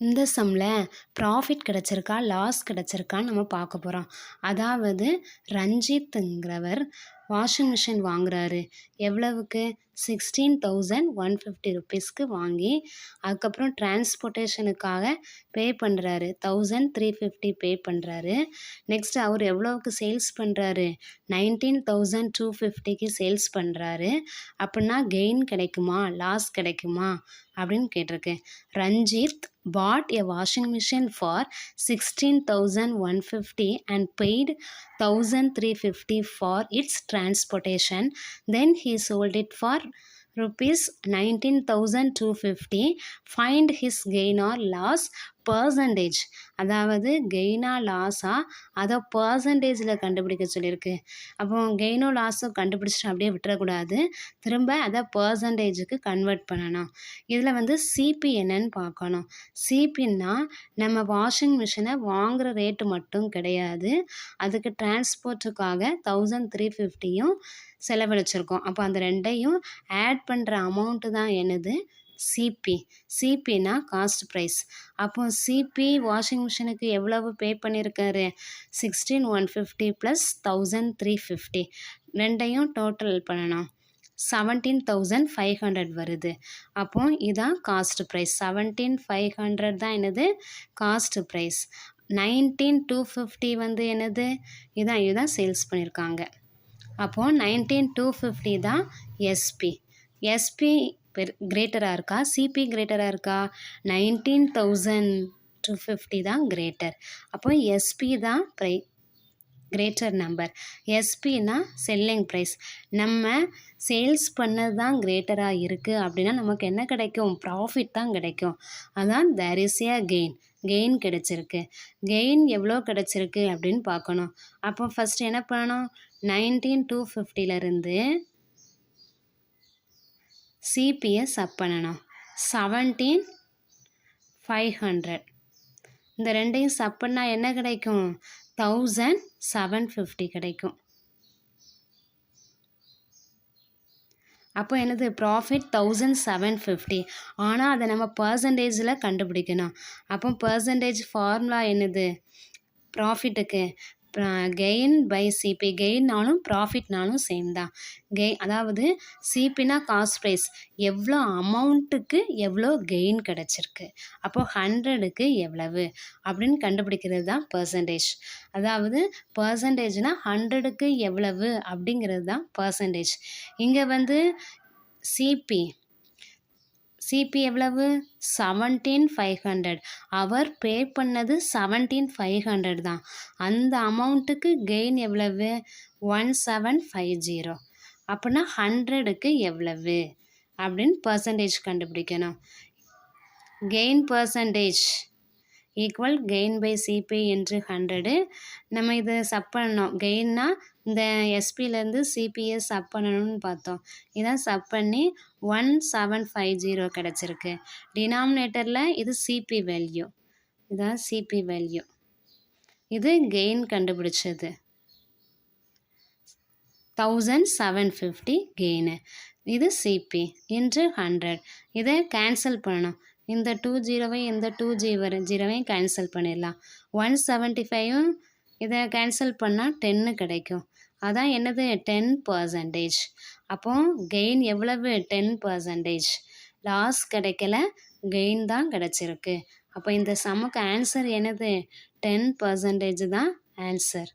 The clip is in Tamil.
இந்த சம்மில் ப்ராஃபிட் கிடச்சிருக்கா லாஸ் கிடச்சிருக்கான்னு நம்ம பார்க்க போகிறோம். அதாவது ரஞ்சித்துங்கிறவர் வாஷிங் மிஷின் வாங்குறாரு. எவ்வளவுக்கு? 16,150 ருபீஸ்க்கு வாங்கி அதுக்கப்புறம் டிரான்ஸ்போர்ட்டேஷனுக்காக பே பண்ணுறாரு. 1,350 பே பண்ணுறாரு. நெக்ஸ்ட் அவர் எவ்வளோவுக்கு சேல்ஸ் பண்ணுறாரு? 19,250க்கு சேல்ஸ் பண்ணுறாரு. அப்படின்னா கெயின் கிடைக்குமா லாஸ் கிடைக்குமா அப்படின்னு கேட்டிருக்கு. Ranjith bought a washing machine for 16,150 and paid 1,350 for its transportation. Then he sold it for rupees 19,250. Find his gain or loss percentage. அதாவது கெயினா லாஸா அதை பர்சன்டேஜில் கண்டுபிடிக்க சொல்லியிருக்கு. அப்போ கெயினோ லாஸோ கண்டுபிடிச்சிட்டு அப்படியே விட்டுறக்கூடாது, திரும்ப அதை பர்சன்டேஜுக்கு கன்வெர்ட் பண்ணணும். இதில் சிபி என்னன்னு பார்க்கணும். சிபின்னா நம்ம வாஷிங் மிஷினை வாங்குகிற ரேட்டு மட்டும் கிடையாது, அதுக்கு டிரான்ஸ்போர்ட்டுக்காக 1,350யும் செலவழிச்சிருக்கோம். அப்போ அந்த ரெண்டையும் ஆட் பண்ணுற அமௌண்ட்டு தான் என்னது? சிபி. சிபின்னா காஸ்ட் ப்ரைஸ். அப்போ சிபி வாஷிங் மிஷினுக்கு எவ்வளவு பே பண்ணியிருக்காரு? 16,150 ப்ளஸ் 1,350 ரெண்டையும் டோட்டல் பண்ணணும். 17,500 வருது. அப்போ இதான் காஸ்ட் ப்ரைஸ். 17,500 தான் என்னது? Cost price. 19,250 என்னது? இதுதான் சேல்ஸ் பண்ணியிருக்காங்க. அப்போது 19,250 தான் எஸ்பி. எஸ்பி கிரேட்டராக இருக்கா சிபி கிரேட்டராக இருக்கா? 19,250 தான் கிரேட்டர். அப்போ எஸ்பி தான் கிரேட்டர் நம்பர். எஸ்பின்னா செல்லிங் ப்ரைஸ். நம்ம சேல்ஸ் பண்ணது தான் கிரேட்டராக இருக்குது அப்படின்னா நமக்கு என்ன கிடைக்கும்? ப்ராஃபிட் தான் கிடைக்கும். அதான் தேர் இஸ் ஏ கெயின் கிடைச்சிருக்கு. கெயின் எவ்வளோ கிடைச்சிருக்கு அப்படின்னு பார்க்கணும். அப்போ ஃபஸ்ட்டு என்ன பண்ணணும்? 19,250லேருந்து சிபியை சப் பண்ணணும். 17,500 இந்த ரெண்டையும் சப் பண்ணால் என்ன கிடைக்கும்? 1,750 கிடைக்கும். அப்போ என்னது? ப்ராஃபிட் 1,750. ஆனால் அதை நம்ம பர்சன்டேஜில் கண்டுபிடிக்கணும். அப்போ பர்சன்டேஜ் ஃபார்முலா என்னது? ப்ராஃபிட்டுக்கு கெயின் பை சிபி. கெயின்னாலும் ப்ராஃபிட்னாலும் சேம் தான். அதாவது சிபினா காஸ்ட் ப்ரைஸ், எவ்வளோ அமௌண்ட்டுக்கு எவ்வளோ கெயின் கிடச்சிருக்கு, அப்போது 100க்கு எவ்வளவு அப்படின்னு கண்டுபிடிக்கிறது தான் பர்சன்டேஜ். அதாவது பர்சன்டேஜ்னால் 100க்கு எவ்வளவு அப்படிங்கிறது தான் பர்சன்டேஜ். இங்கே சிபி எவ்வளவு? 17,500. அவர் பே பண்ணது 17,500 தான். அந்த அமௌண்ட்டுக்கு கெயின் எவ்வளவு? 1,750. அப்படின்னா 100க்கு எவ்வளவு அப்படின்னு பர்சன்டேஜ் கண்டுபிடிக்கணும். Gain percentage equal gain by CP into 100. நம்ம இதை சப் பண்ணணும். கெயின்னா இந்த எஸ்பிலேருந்து சிபியை சப் பண்ணணும்னு பார்த்தோம். இதான் சப் பண்ணி 1,750 கிடச்சிருக்கு. டினாமினேட்டரில் இது சிபி வேல்யூ, இதான் சிபி வேல்யூ. இது கெயின் கண்டுபிடிச்சது 1,750 கெயின். இது சிபி இன்ட்டு 100. இதை கேன்சல் பண்ணணும். இந்த 2 ஜீரோவையும் இந்த 2 ஜீரோவையும் கேன்சல் பண்ணிடலாம். 175யும் இதை கேன்சல் பண்ணால் 10 கிடைக்கும். அதான் என்னது? 10%. அப்போது கெயின் எவ்வளவு? 10%. லாஸ் கிடைக்கல, கெயின் தான் கிடச்சிருக்கு. அப்போ இந்த சம்முக்கு ஆன்சர் என்னது? 10% தான் ஆன்சர்.